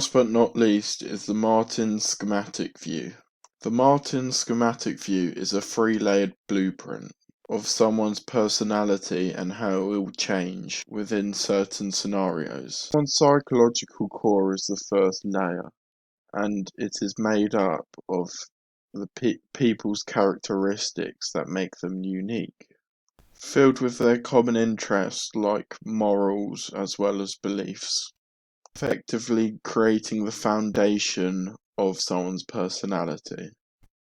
Last but not least is the Martin schematic view. The Martin schematic view is a three-layered blueprint of someone's personality and how it will change within certain scenarios. Someone's psychological core is the first layer, and it is made up of the people's characteristics that make them unique, filled with their common interests like morals as well as beliefs, effectively creating the foundation of someone's personality,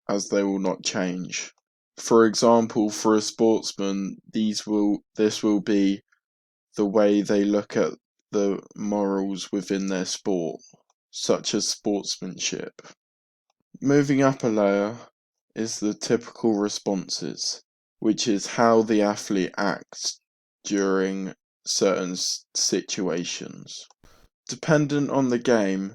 as they will not change. For example, for a sportsman, this will be the way they look at the morals within their sport, such as sportsmanship. Moving up a layer is the typical responses, which is how the athlete acts during certain situations. Dependent on the game,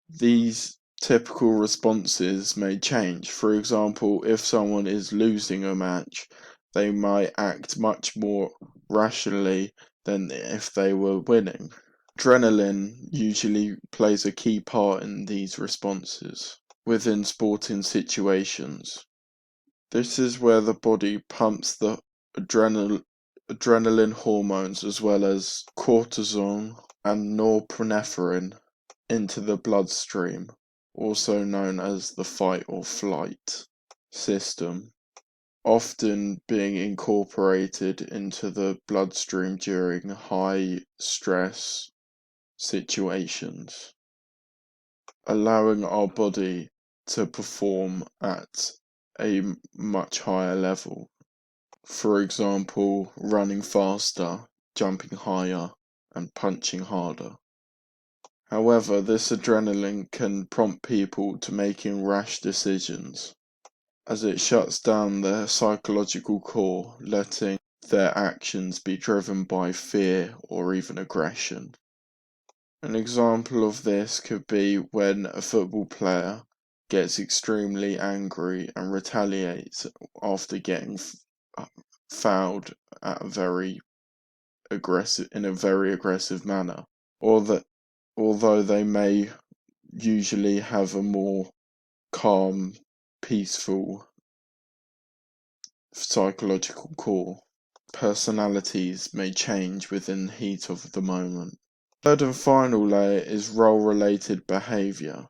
these typical responses may change. For example, if someone is losing a match, they might act much more rationally than if they were winning. Adrenaline usually plays a key part in these responses within sporting situations. This is where the body pumps the adrenaline hormones as well as cortisol and norepinephrine into the bloodstream, also known as the fight or flight system, often being incorporated into the bloodstream during high stress situations, allowing our body to perform at a much higher level. For example, running faster, jumping higher, and punching harder. However, this adrenaline can prompt people to making rash decisions, as it shuts down their psychological core, letting their actions be driven by fear or even aggression. An example of this could be when a football player gets extremely angry and retaliates after getting fouled at in a very aggressive manner, or that although they may usually have a more calm, peaceful psychological core, personalities may change within the heat of the moment. Third and final layer is role-related behavior.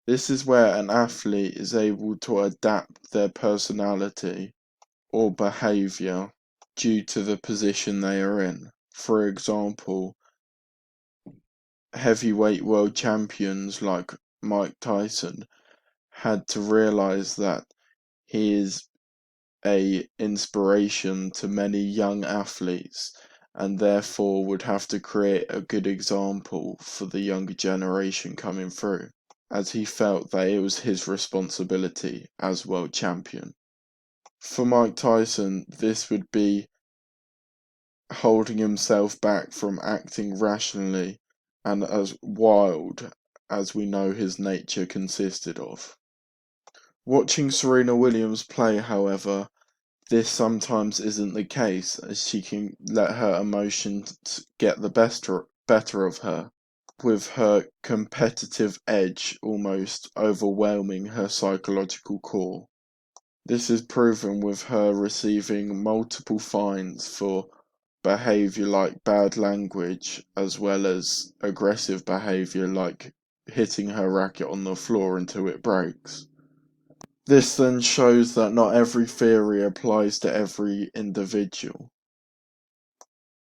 This is where an athlete is able to adapt their personality or behavior due to the position they are in. For example, heavyweight world champions like Mike Tyson had to realize that he is a inspiration to many young athletes and therefore would have to create a good example for the younger generation coming through, as he felt that it was his responsibility as world champion. For Mike Tyson, this would be holding himself back from acting rationally and as wild as we know his nature consisted of. Watching Serena Williams play, however, this sometimes isn't the case, as she can let her emotions get the better of her, with her competitive edge almost overwhelming her psychological core. This is proven with her receiving multiple fines for behavior like bad language, as well as aggressive behavior like hitting her racket on the floor until it breaks. This then shows that not every theory applies to every individual,